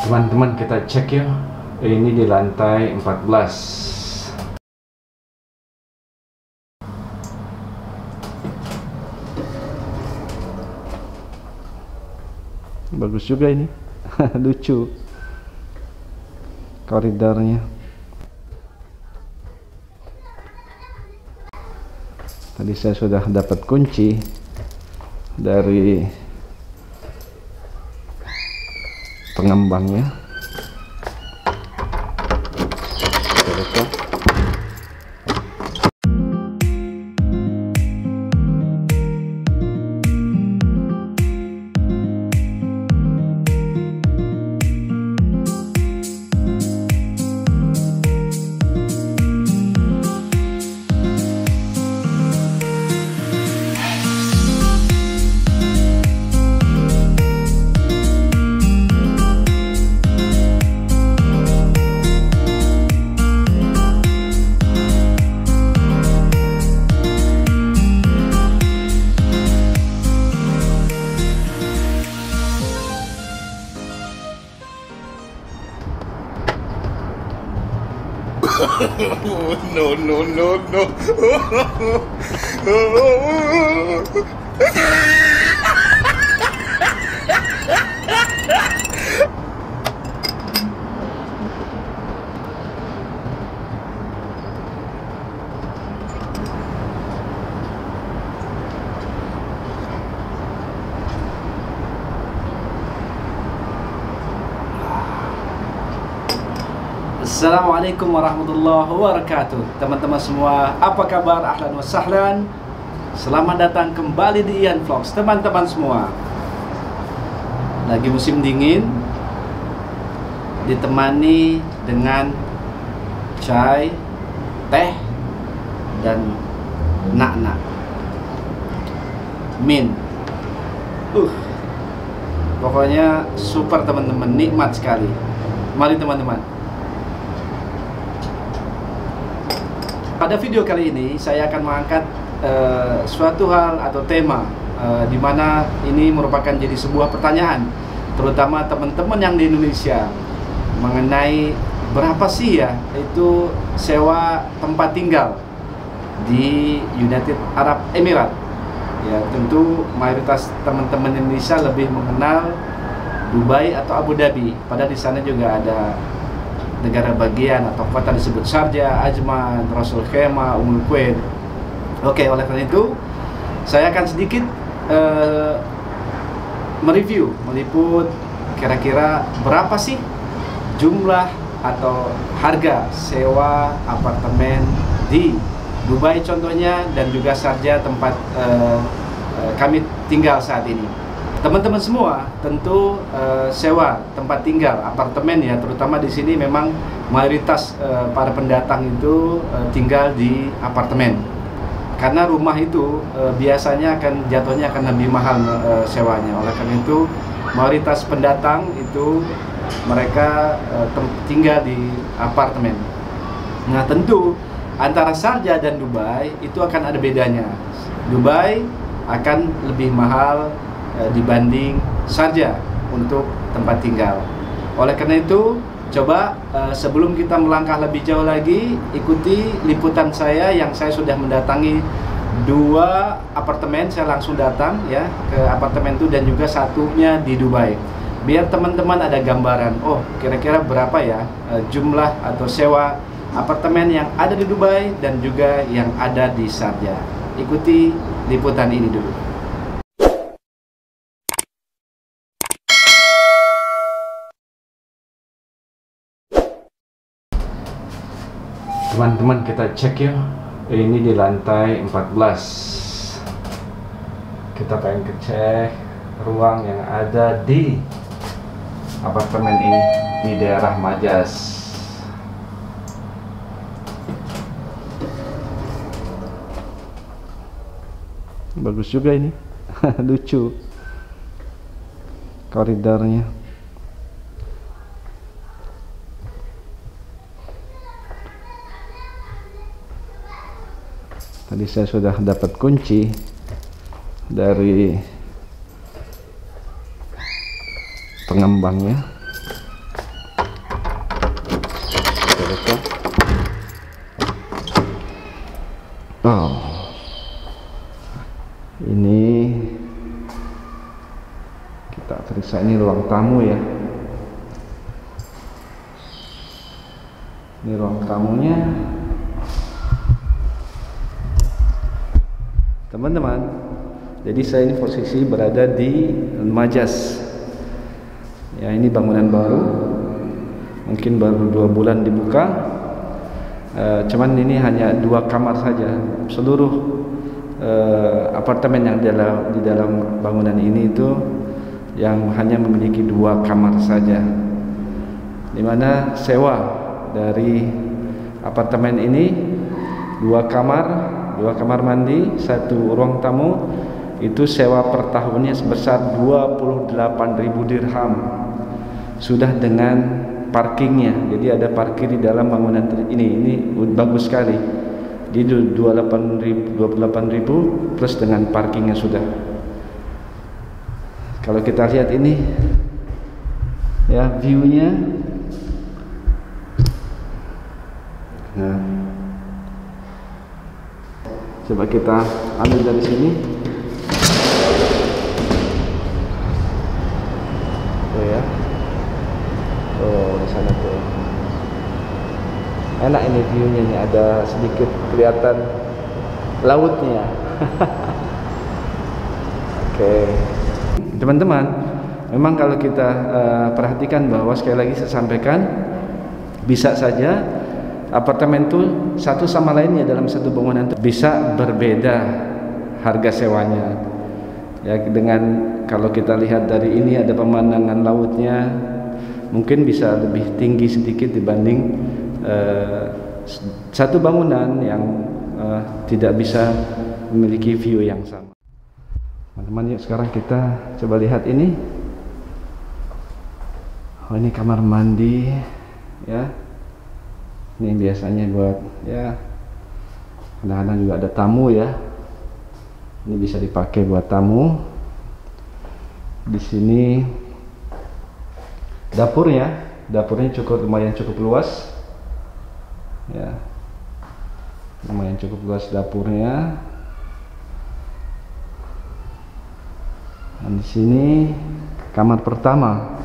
Teman-teman, kita cek ya. Ini di lantai 14. Bagus juga ini. Lucu koridornya. Tadi saya sudah dapat kunci dari pengembangnya. No, no, no, no. Assalamualaikum warahmatullahi wabarakatuh. Teman-teman semua, apa kabar? Ahlan wa sahlan. Selamat datang kembali di Ian Vlogs. Teman-teman semua, lagi musim dingin, ditemani dengan chai, teh, dan nak-nak min. Pokoknya super teman-teman, nikmat sekali. Mari teman-teman. Pada video kali ini saya akan mengangkat suatu hal atau tema di mana ini merupakan jadi sebuah pertanyaan, terutama teman-teman yang di Indonesia, mengenai berapa sih ya itu sewa tempat tinggal di United Arab Emirates. Ya, tentu mayoritas teman-teman Indonesia lebih mengenal Dubai atau Abu Dhabi. Padahal di sana juga ada negara bagian atau kota disebut Sharjah, Ajman, Rasul Khaimah, Ummul Quwain. Oke, oleh karena itu saya akan sedikit meliput kira-kira berapa sih jumlah atau harga sewa apartemen di Dubai contohnya, dan juga Sharjah tempat kami tinggal saat ini. Teman-teman semua tentu sewa tempat tinggal apartemen ya, terutama di sini memang mayoritas para pendatang itu tinggal di apartemen, karena rumah itu biasanya jatuhnya akan lebih mahal sewanya. Oleh karena itu mayoritas pendatang itu mereka tinggal di apartemen. Nah, tentu antara Sharjah dan Dubai itu akan ada bedanya. Dubai akan lebih mahal dibanding Sharjah untuk tempat tinggal. Oleh karena itu, coba sebelum kita melangkah lebih jauh lagi, ikuti liputan saya yang saya sudah mendatangi 2 apartemen. Saya langsung datang ya ke apartemen itu, dan juga satunya di Dubai, biar teman-teman ada gambaran, oh kira-kira berapa ya jumlah atau sewa apartemen yang ada di Dubai dan juga yang ada di Sharjah. Ikuti liputan ini dulu. Teman-teman, kita cek ya. Ini di lantai 14. Kita pengen cek ruang yang ada di apartemen ini di daerah Majas. Bagus juga ini. Lucu koridornya. Tadi saya sudah dapat kunci dari pengembangnya. buka. Oh, ini kita periksa, ini ruang tamu ya. Ini ruang tamunya, teman-teman. Jadi saya ini posisi berada di Majas. Ya, ini bangunan baru, mungkin baru 2 bulan dibuka. Cuman ini hanya 2 kamar saja. Seluruh apartemen yang di dalam bangunan ini itu yang hanya memiliki 2 kamar saja. Dimana sewa dari apartemen ini 2 kamar mandi, 1 ruang tamu, itu sewa per tahunnya sebesar 28.000 dirham. Sudah dengan parkingnya, jadi ada parkir di dalam bangunan ini bagus sekali. Di 28.000 plus dengan parkingnya sudah. Kalau kita lihat ini ya view-nya. Nah, coba kita ambil dari sini. Tuh ya. Oh, di sana tuh. Enak ini view-nya nih, ada sedikit kelihatan lautnya. Oke. Teman-teman, memang kalau kita perhatikan bahwa sekali lagi saya sampaikan, bisa saja apartemen itu satu sama lainnya dalam satu bangunan itu bisa berbeda harga sewanya. Ya, dengan kalau kita lihat dari ini ada pemandangan lautnya, mungkin bisa lebih tinggi sedikit dibanding satu bangunan yang tidak bisa memiliki view yang sama. Teman-teman, yuk sekarang kita coba lihat ini. Oh, ini kamar mandi ya. Ini biasanya buat ya, kadang-kadang juga ada tamu ya. Ini bisa dipakai buat tamu. Di sini dapurnya lumayan cukup luas. Ya, lumayan cukup luas dapurnya. Dan di sini kamar pertama.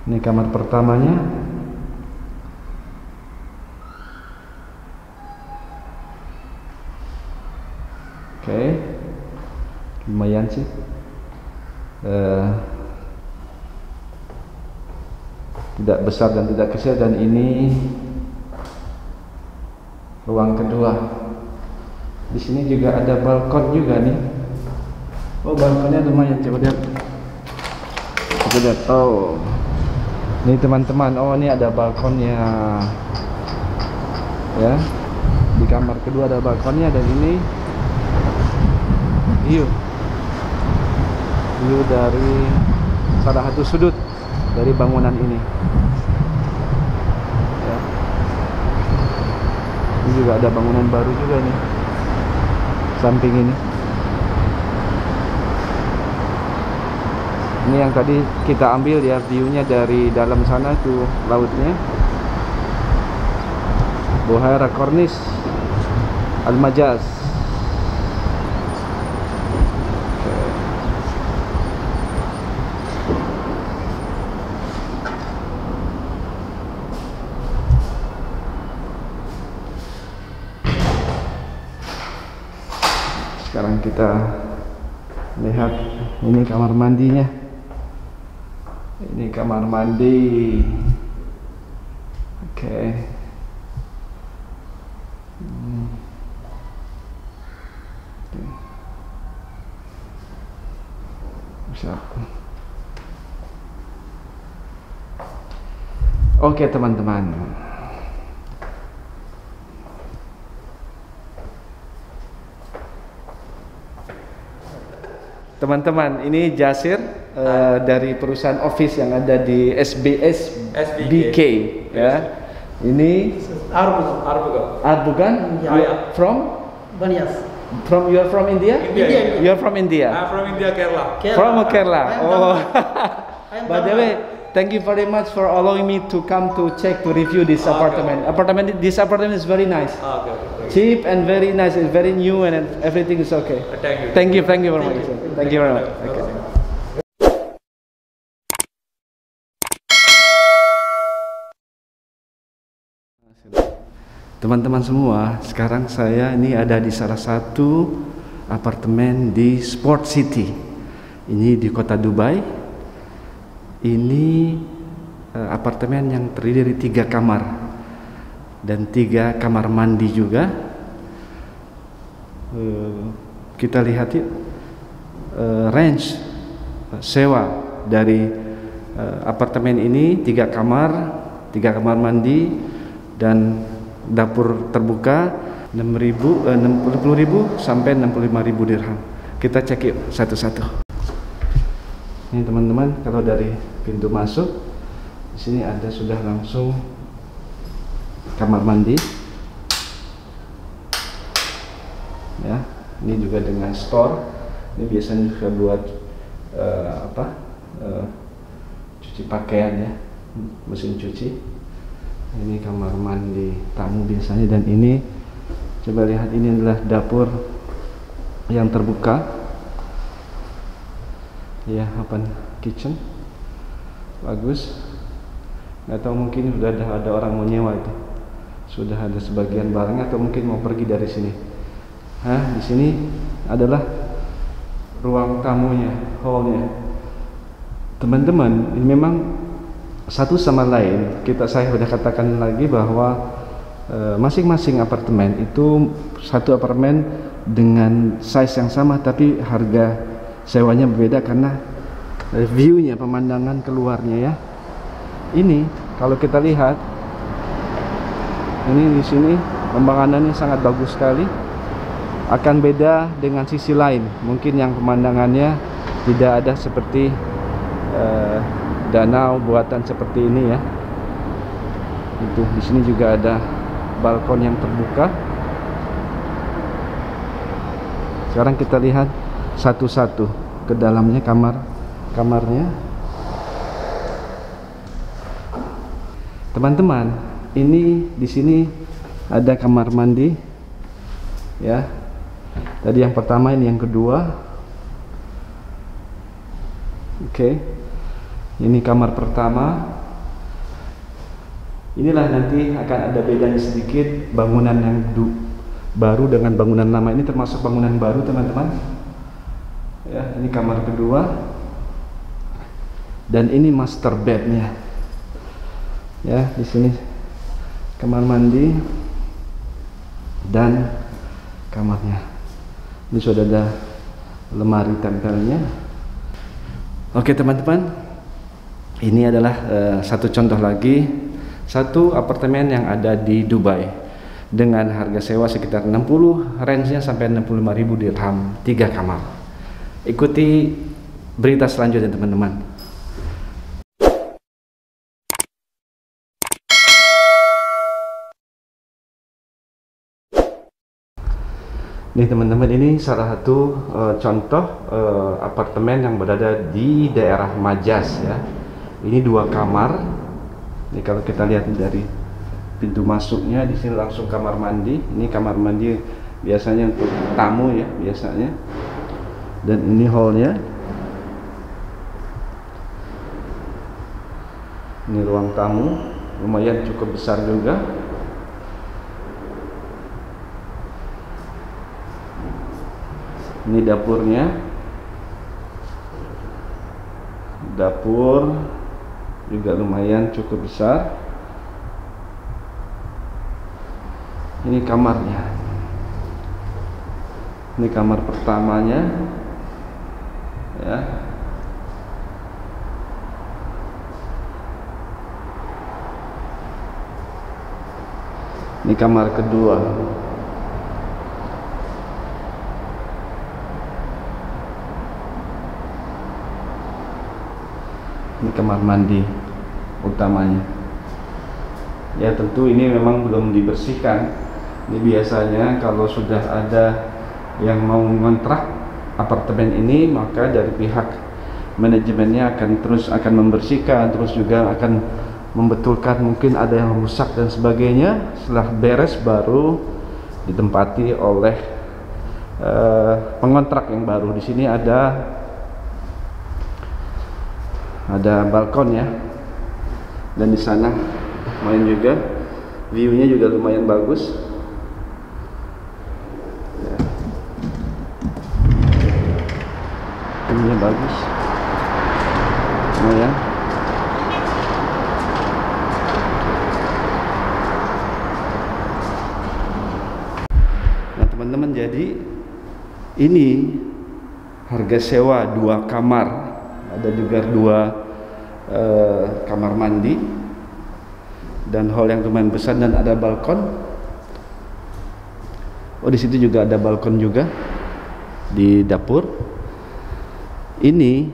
Ini kamar pertamanya. Oke, lumayan sih. Tidak besar dan tidak kecil, dan ini ruang kedua. Di sini juga ada balkon juga nih. Oh, balkonnya lumayan, coba lihat. Oh, ini teman-teman. Oh, ini ada balkonnya. Ya, di kamar kedua ada balkonnya, dan ini view dari salah satu sudut dari bangunan ini. Ya. Ini juga ada bangunan baru juga nih, samping ini. Ini yang tadi kita ambil ya, view-nya dari dalam sana tuh lautnya. Buhairah Cornish Al-Majaz. Sekarang kita lihat ini kamar mandinya. Ini kamar mandi. Oke. Oke, teman-teman. Teman-teman, ini Jasir dari perusahaan office yang ada di SBK ya. Ini Arbugan. Ya, ya. From Banias. You are from India? India. You are from India? I'm from India, Kerala. From Kerala. I am Oh. I am By the way, Thank you very much for allowing me to come to check to review this apartment. This apartment is very nice. Cheap and very nice. It's very new and everything is okay. Thank you very much. Thank you very much. Okay. Teman-teman semua, sekarang saya ini ada di salah satu apartemen di Sport City. Ini di kota Dubai. Ini apartemen yang terdiri dari 3 kamar dan 3 kamar mandi juga. Kita lihat yuk range sewa dari apartemen ini 3 kamar, 3 kamar mandi dan dapur terbuka 60.000 sampai 65.000 dirham. Kita cek yuk satu-satu. Ini teman-teman, kalau dari pintu masuk di sini ada sudah langsung kamar mandi. Ya, ini juga dengan store. Ini biasanya juga buat cuci pakaian ya, mesin cuci. Ini kamar mandi tamu biasanya, dan ini coba lihat, ini adalah dapur yang terbuka ya, kitchen bagus. Nggak tahu, mungkin sudah ada orang mau nyewa itu, sudah ada sebagian barangnya atau mungkin mau pergi dari sini. Di sini adalah ruang tamunya, hallnya. Teman-teman, ini memang satu sama lain. Saya sudah katakan lagi bahwa masing-masing apartemen itu satu apartemen dengan size yang sama, tapi harga sewanya berbeda karena view-nya, pemandangan keluarnya ya. Ini kalau kita lihat, ini di sini pemandangannya sangat bagus sekali. Akan beda dengan sisi lain, mungkin yang pemandangannya tidak ada seperti danau buatan seperti ini ya. Itu di sini juga ada balkon yang terbuka. Sekarang kita lihat satu-satu ke dalamnya, kamarnya. Teman-teman, ini di sini ada kamar mandi ya. Tadi yang pertama, ini yang kedua. Oke. Ini kamar pertama. Inilah nanti akan ada bedanya sedikit bangunan yang baru dengan bangunan lama. Ini termasuk bangunan baru teman-teman. Ya, ini kamar kedua. Dan ini master bednya. Ya, di sini kamar mandi dan kamarnya. Ini sudah ada lemari tempelnya. Oke teman-teman. Ini adalah satu contoh lagi, satu apartemen yang ada di Dubai dengan harga sewa sekitar 60, range-nya sampai 65.000 dirham, 3 kamar. Ikuti berita selanjutnya teman-teman. Nih teman-teman, ini salah satu contoh apartemen yang berada di daerah Majaz ya. Ini 2 kamar. Ini kalau kita lihat dari pintu masuknya, di sini langsung kamar mandi. Ini kamar mandi biasanya untuk tamu ya, biasanya. Dan ini hallnya. Ini ruang tamu, lumayan cukup besar juga. Ini dapurnya. Dapur juga lumayan cukup besar. Ini kamarnya. Ini kamar pertamanya ya. Ini kamar kedua. Ini kamar mandi utamanya. Ya tentu ini memang belum dibersihkan. Ini biasanya kalau sudah ada yang mau ngontrak apartemen ini, maka dari pihak manajemennya akan membersihkan, terus juga akan membetulkan mungkin ada yang rusak dan sebagainya. Setelah beres baru ditempati oleh pengontrak yang baru. Di sini ada balkon ya, dan di sana lumayan juga, view-nya juga lumayan bagus. Ya. View-nya bagus, lumayan. Nah teman-teman, jadi ini harga sewa 2 kamar, ada juga 2 kamar mandi dan hall yang lumayan besar dan ada balkon. Oh, di situ juga ada balkon juga di dapur. Ini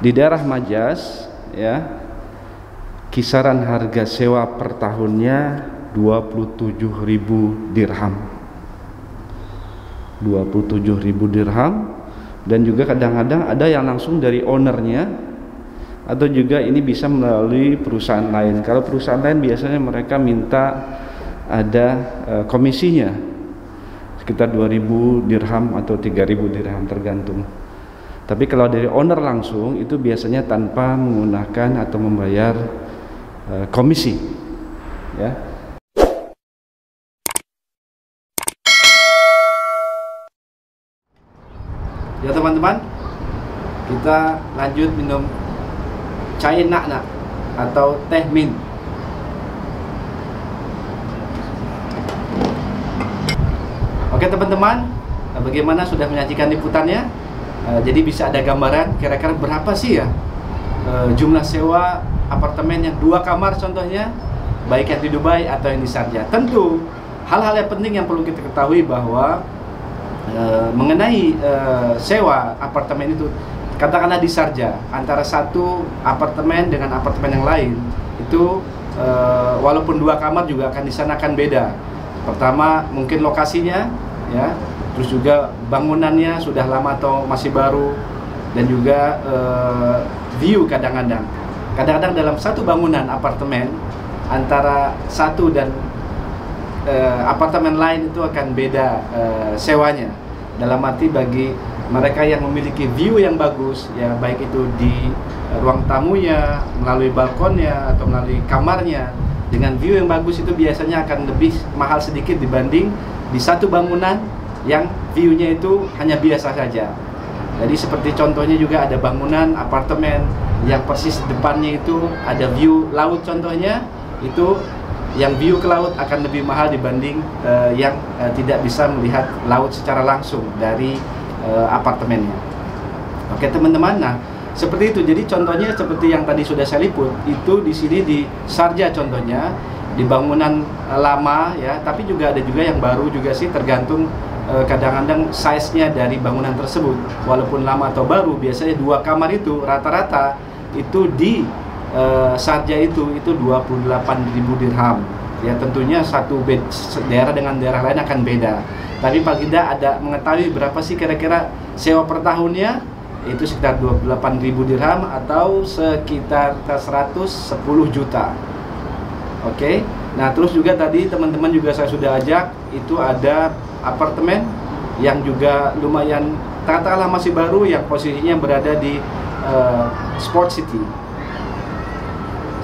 di daerah Majas ya, kisaran harga sewa per tahunnya 27.000 dirham. 27.000 dirham. Dan juga kadang-kadang ada yang langsung dari ownernya, atau juga ini bisa melalui perusahaan lain. Kalau perusahaan lain biasanya mereka minta ada komisinya sekitar 2.000 dirham atau 3.000 dirham tergantung. Tapi kalau dari owner langsung itu biasanya tanpa menggunakan atau membayar komisi ya. Ya teman-teman, kita lanjut minum chai na'na atau teh mint. Oke teman-teman, bagaimana sudah menyajikan liputannya? Jadi bisa ada gambaran kira-kira berapa sih ya jumlah sewa apartemen yang 2 kamar contohnya, baik yang di Dubai atau yang di Sharjah. Tentu hal-hal yang penting yang perlu kita ketahui bahwa mengenai sewa apartemen itu, katakanlah di Sharjah, antara satu apartemen dengan apartemen yang lain itu walaupun 2 kamar juga akan di sana akan beda. Pertama mungkin lokasinya ya, terus juga bangunannya sudah lama atau masih baru, dan juga view. Kadang-kadang dalam satu bangunan apartemen antara satu dan apartemen lain itu akan beda sewanya. Dalam arti bagi mereka yang memiliki view yang bagus ya, baik itu di ruang tamunya, melalui balkonnya atau melalui kamarnya dengan view yang bagus, itu biasanya akan lebih mahal sedikit dibanding di satu bangunan yang view-nya itu hanya biasa saja. Jadi seperti contohnya juga ada bangunan apartemen yang persis depannya itu ada view laut contohnya, itu yang view ke laut akan lebih mahal dibanding yang tidak bisa melihat laut secara langsung dari apartemennya. Oke teman-teman, nah seperti itu. Jadi contohnya seperti yang tadi sudah saya liput, itu di sini di Sharjah contohnya, di bangunan lama ya, tapi juga ada juga yang baru juga sih, tergantung kadang-kadang size-nya dari bangunan tersebut. Walaupun lama atau baru, biasanya 2 kamar itu rata-rata itu di Sharjah itu 28.000 dirham. Ya tentunya satu daerah dengan daerah lain akan beda. Tapi paling tidak ada mengetahui berapa sih kira-kira sewa per tahunnya, itu sekitar 28.000 dirham atau sekitar 110 juta. Oke. Nah terus juga tadi teman-teman juga saya sudah ajak, itu ada apartemen yang juga lumayan katakanlah masih baru, yang posisinya berada di Sport City.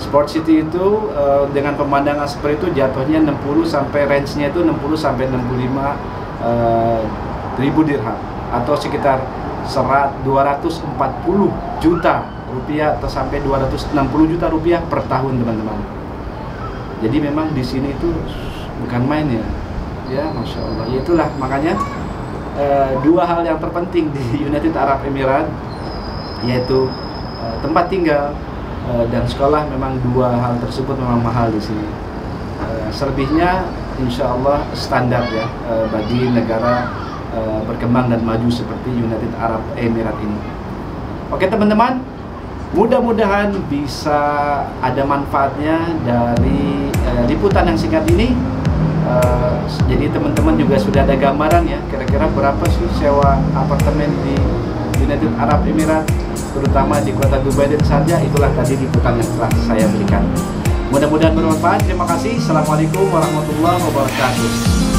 Sport City itu dengan pemandangan seperti itu jatuhnya 60 sampai range-nya itu 60 sampai 65 ribu dirham atau sekitar 240 juta rupiah atau sampai 260 juta rupiah per tahun teman-teman. Jadi memang di sini itu bukan main ya. Ya, Masya Allah. Itulah makanya 2 hal yang terpenting di United Arab Emirates, yaitu tempat tinggal dan sekolah. Memang 2 hal tersebut memang mahal di sini. Selebihnya insya Allah standar ya bagi negara berkembang dan maju seperti United Arab Emirates ini. Oke teman-teman, mudah-mudahan bisa ada manfaatnya dari liputan yang singkat ini. Jadi teman-teman juga sudah ada gambaran ya kira-kira berapa sih sewa apartemen di United Arab Emirates, terutama di kota Dubai dan Sharjah. Itulah tadi liputan yang telah saya berikan. Mudah-mudahan bermanfaat. Terima kasih. Assalamualaikum warahmatullahi wabarakatuh.